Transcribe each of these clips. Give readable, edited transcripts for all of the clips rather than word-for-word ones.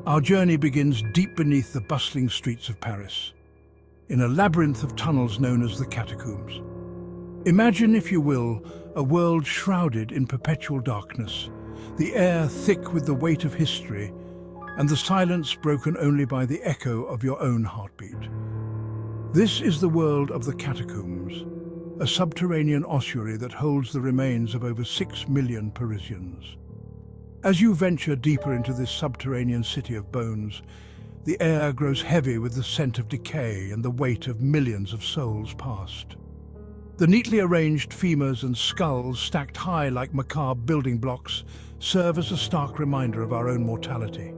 Our journey begins deep beneath the bustling streets of Paris, in a labyrinth of tunnels known as the catacombs. Imagine, if you will, a world shrouded in perpetual darkness, the air thick with the weight of history, and the silence broken only by the echo of your own heartbeat. This is the world of the catacombs, a subterranean ossuary that holds the remains of over 6 million Parisians. As you venture deeper into this subterranean city of bones, the air grows heavy with the scent of decay and the weight of millions of souls past. The neatly arranged femurs and skulls, stacked high like macabre building blocks, serve as a stark reminder of our own mortality.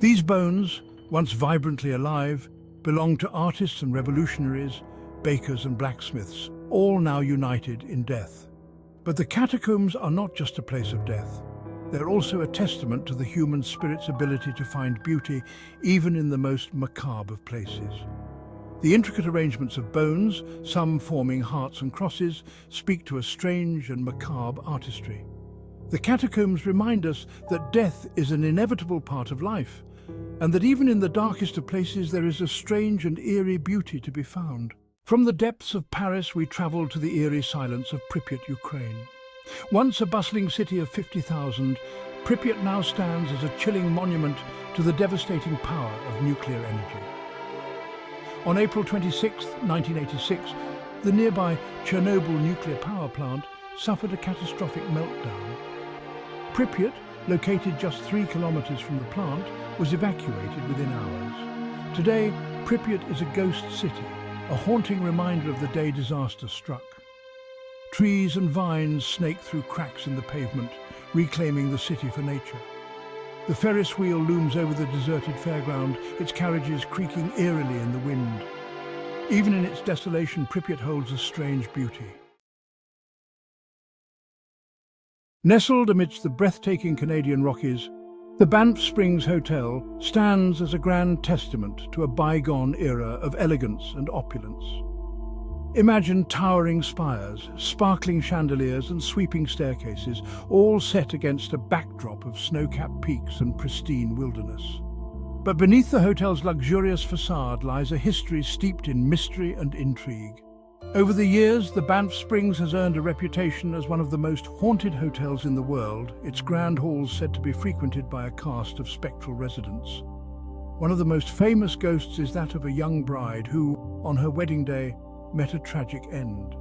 These bones, once vibrantly alive, belong to artists and revolutionaries, bakers and blacksmiths, all now united in death. But the catacombs are not just a place of death. They're also a testament to the human spirit's ability to find beauty even in the most macabre of places. The intricate arrangements of bones, some forming hearts and crosses, speak to a strange and macabre artistry. The catacombs remind us that death is an inevitable part of life, and that even in the darkest of places there is a strange and eerie beauty to be found. From the depths of Paris we travel to the eerie silence of Pripyat, Ukraine. Once a bustling city of 50,000, Pripyat now stands as a chilling monument to the devastating power of nuclear energy. On April 26, 1986, the nearby Chernobyl nuclear power plant suffered a catastrophic meltdown. Pripyat, located just 3 kilometers from the plant, was evacuated within hours. Today, Pripyat is a ghost city, a haunting reminder of the day disaster struck. Trees and vines snake through cracks in the pavement, reclaiming the city for nature. The Ferris wheel looms over the deserted fairground, its carriages creaking eerily in the wind. Even in its desolation, Pripyat holds a strange beauty. Nestled amidst the breathtaking Canadian Rockies, the Banff Springs Hotel stands as a grand testament to a bygone era of elegance and opulence. Imagine towering spires, sparkling chandeliers and sweeping staircases, all set against a backdrop of snow-capped peaks and pristine wilderness. But beneath the hotel's luxurious facade lies a history steeped in mystery and intrigue. Over the years, the Banff Springs has earned a reputation as one of the most haunted hotels in the world, its grand halls said to be frequented by a cast of spectral residents. One of the most famous ghosts is that of a young bride who, on her wedding day, met a tragic end.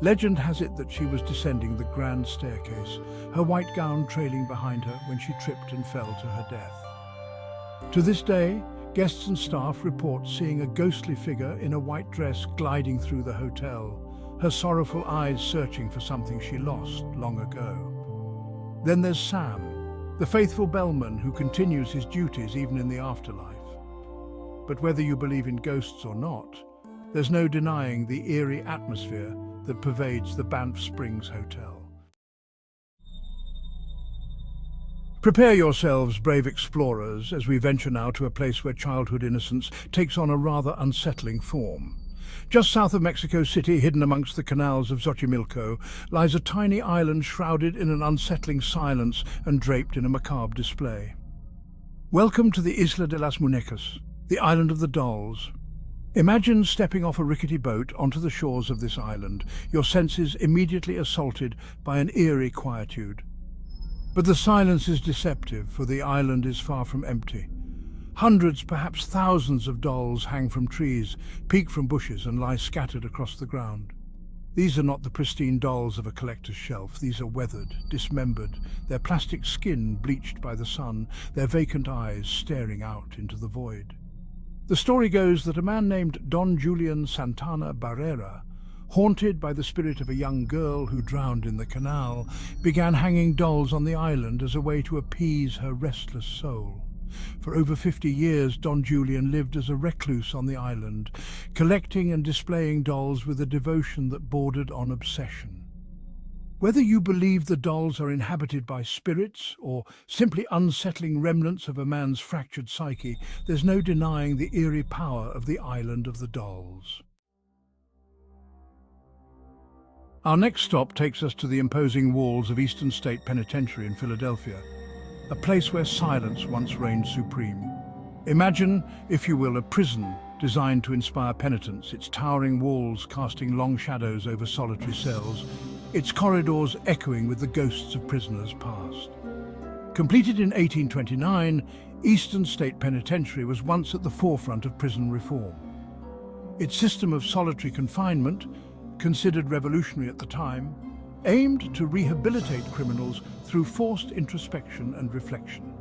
Legend has it that she was descending the grand staircase, her white gown trailing behind her when she tripped and fell to her death. To this day, guests and staff report seeing a ghostly figure in a white dress gliding through the hotel, her sorrowful eyes searching for something she lost long ago. Then there's Sam, the faithful bellman who continues his duties even in the afterlife. But whether you believe in ghosts or not, there's no denying the eerie atmosphere that pervades the Banff Springs Hotel. Prepare yourselves, brave explorers, as we venture now to a place where childhood innocence takes on a rather unsettling form. Just south of Mexico City, hidden amongst the canals of Xochimilco, lies a tiny island shrouded in an unsettling silence and draped in a macabre display. Welcome to the Isla de las Muñecas, the island of the dolls. Imagine stepping off a rickety boat onto the shores of this island, your senses immediately assaulted by an eerie quietude. But the silence is deceptive, for the island is far from empty. Hundreds, perhaps thousands of dolls hang from trees, peek from bushes and lie scattered across the ground. These are not the pristine dolls of a collector's shelf. These are weathered, dismembered, their plastic skin bleached by the sun, their vacant eyes staring out into the void. The story goes that a man named Don Julian Santana Barrera, haunted by the spirit of a young girl who drowned in the canal, began hanging dolls on the island as a way to appease her restless soul. For over 50 years, Don Julian lived as a recluse on the island, collecting and displaying dolls with a devotion that bordered on obsession. Whether you believe the dolls are inhabited by spirits or simply unsettling remnants of a man's fractured psyche, there's no denying the eerie power of the island of the dolls. Our next stop takes us to the imposing walls of Eastern State Penitentiary in Philadelphia. a place where silence once reigned supreme. Imagine, if you will, a prison designed to inspire penitence, its towering walls casting long shadows over solitary cells, its corridors echoing with the ghosts of prisoners past. Completed in 1829, Eastern State Penitentiary was once at the forefront of prison reform. Its system of solitary confinement, considered revolutionary at the time, aimed to rehabilitate criminals through forced introspection and reflection.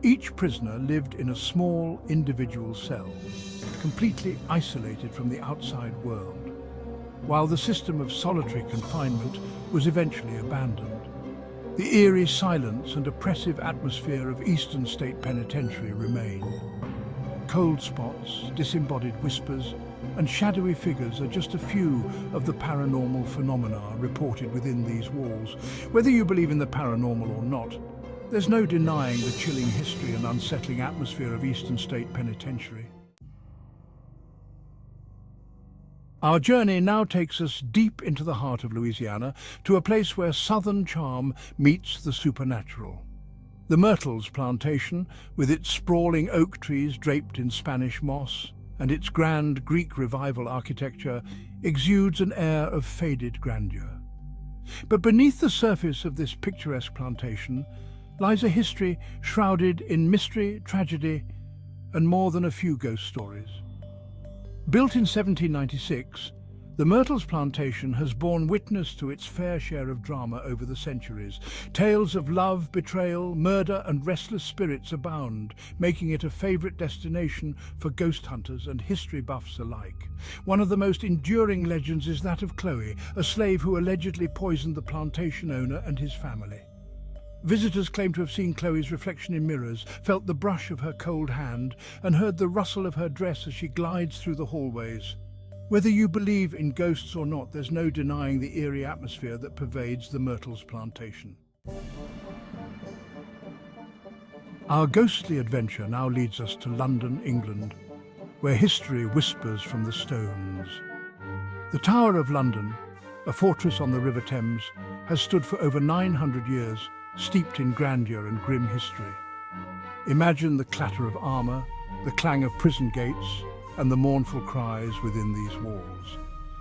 Each prisoner lived in a small, individual cell, completely isolated from the outside world, while the system of solitary confinement was eventually abandoned. The eerie silence and oppressive atmosphere of Eastern State Penitentiary remain. Cold spots, disembodied whispers, and shadowy figures are just a few of the paranormal phenomena reported within these walls. Whether you believe in the paranormal or not, there's no denying the chilling history and unsettling atmosphere of Eastern State Penitentiary. Our journey now takes us deep into the heart of Louisiana, to a place where southern charm meets the supernatural. The Myrtles Plantation, with its sprawling oak trees draped in Spanish moss, and its grand Greek Revival architecture, exudes an air of faded grandeur. But beneath the surface of this picturesque plantation lies a history shrouded in mystery, tragedy, and more than a few ghost stories. Built in 1796, the Myrtles Plantation has borne witness to its fair share of drama over the centuries. Tales of love, betrayal, murder, and restless spirits abound, making it a favourite destination for ghost hunters and history buffs alike. One of the most enduring legends is that of Chloe, a slave who allegedly poisoned the plantation owner and his family. Visitors claim to have seen Chloe's reflection in mirrors, felt the brush of her cold hand, and heard the rustle of her dress as she glides through the hallways. Whether you believe in ghosts or not, there's no denying the eerie atmosphere that pervades the Myrtles Plantation. Our ghostly adventure now leads us to London, England, where history whispers from the stones. The Tower of London, a fortress on the River Thames, has stood for over 900 years, steeped in grandeur and grim history. Imagine the clatter of armour, the clang of prison gates, and the mournful cries within these walls.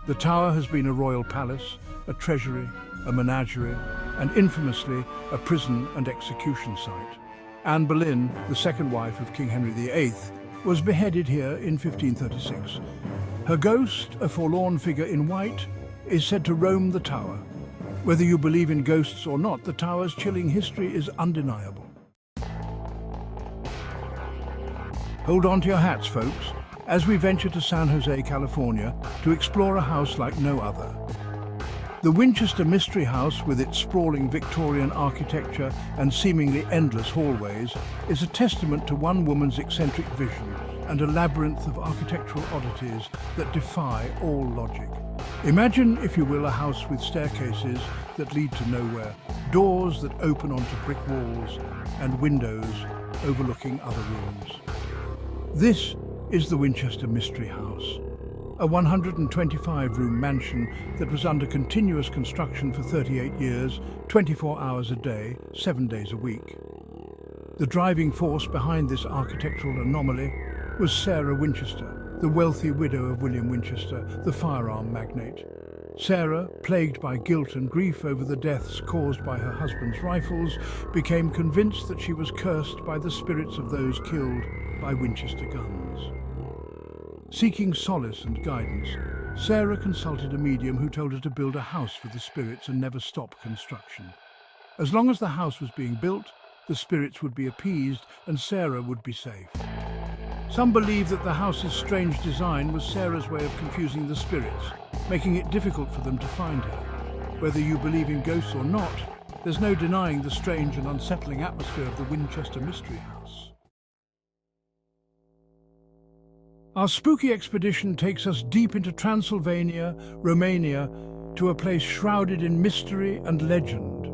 The tower has been a royal palace, a treasury, a menagerie, and infamously a prison and execution site. Anne Boleyn, the second wife of King Henry VIII, was beheaded here in 1536. Her ghost, a forlorn figure in white, is said to roam the tower. Whether you believe in ghosts or not, the tower's chilling history is undeniable. Hold on to your hats, folks, as we venture to San Jose, California, to explore a house like no other. The Winchester Mystery House, with its sprawling Victorian architecture and seemingly endless hallways, is a testament to one woman's eccentric vision and a labyrinth of architectural oddities that defy all logic. Imagine, if you will, a house with staircases that lead to nowhere, doors that open onto brick walls, and windows overlooking other rooms. This is the Winchester Mystery House, a 125-room mansion that was under continuous construction for 38 years, 24 hours a day, 7 days a week. The driving force behind this architectural anomaly was Sarah Winchester, the wealthy widow of William Winchester, the firearm magnate. Sarah, plagued by guilt and grief over the deaths caused by her husband's rifles, became convinced that she was cursed by the spirits of those killed by Winchester guns. Seeking solace and guidance, Sarah consulted a medium who told her to build a house for the spirits and never stop construction. As long as the house was being built, the spirits would be appeased and Sarah would be safe. Some believe that the house's strange design was Sarah's way of confusing the spirits, making it difficult for them to find her. Whether you believe in ghosts or not, there's no denying the strange and unsettling atmosphere of the Winchester Mystery House. Our spooky expedition takes us deep into Transylvania, Romania, to a place shrouded in mystery and legend.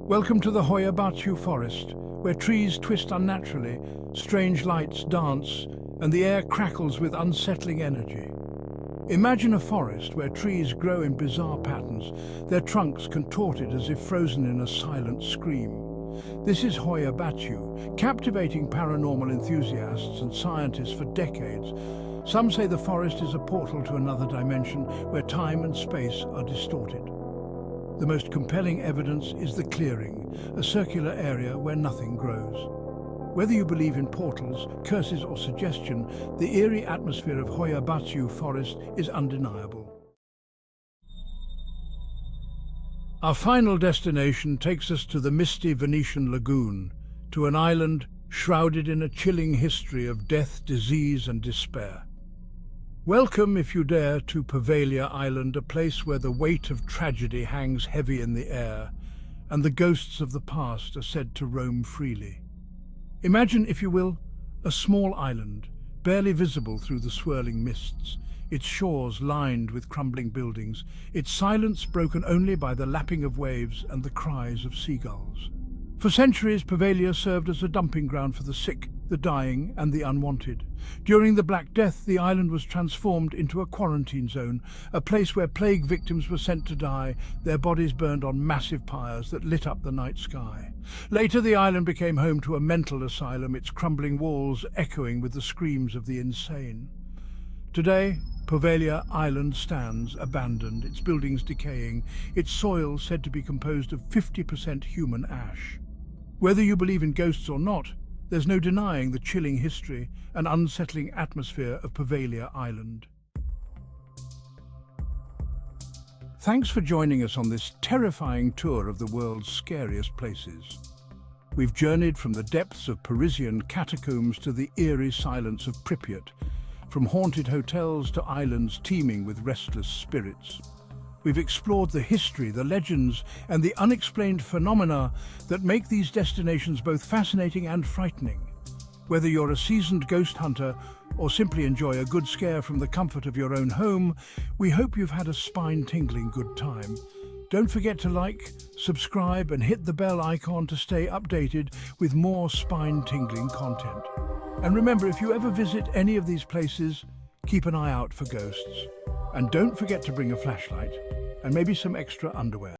Welcome to the Hoya Batu forest, where trees twist unnaturally, strange lights dance, and the air crackles with unsettling energy. Imagine a forest where trees grow in bizarre patterns, their trunks contorted as if frozen in a silent scream. This is Hoya Batu, captivating paranormal enthusiasts and scientists for decades. Some say the forest is a portal to another dimension where time and space are distorted. The most compelling evidence is the clearing, a circular area where nothing grows. Whether you believe in portals, curses or suggestion, the eerie atmosphere of Hoya Batu forest is undeniable. Our final destination takes us to the misty Venetian lagoon, to an island shrouded in a chilling history of death, disease and despair. Welcome, if you dare, to Pavia Island, a place where the weight of tragedy hangs heavy in the air, and the ghosts of the past are said to roam freely. Imagine, if you will, a small island, barely visible through the swirling mists, its shores lined with crumbling buildings, its silence broken only by the lapping of waves and the cries of seagulls. For centuries, Pavia served as a dumping ground for the sick, the dying and the unwanted. During the Black Death, the island was transformed into a quarantine zone, a place where plague victims were sent to die, their bodies burned on massive pyres that lit up the night sky. Later, the island became home to a mental asylum, its crumbling walls echoing with the screams of the insane. Today, Pavia Island stands abandoned, its buildings decaying, its soil said to be composed of 50% human ash. Whether you believe in ghosts or not, there's no denying the chilling history and unsettling atmosphere of Pavia Island. Thanks for joining us on this terrifying tour of the world's scariest places. We've journeyed from the depths of Parisian catacombs to the eerie silence of Pripyat, from haunted hotels to islands teeming with restless spirits. We've explored the history, the legends, and the unexplained phenomena that make these destinations both fascinating and frightening. Whether you're a seasoned ghost hunter or simply enjoy a good scare from the comfort of your own home, we hope you've had a spine-tingling good time. Don't forget to like, subscribe, and hit the bell icon to stay updated with more spine-tingling content. And remember, if you ever visit any of these places, keep an eye out for ghosts. And don't forget to bring a flashlight and maybe some extra underwear.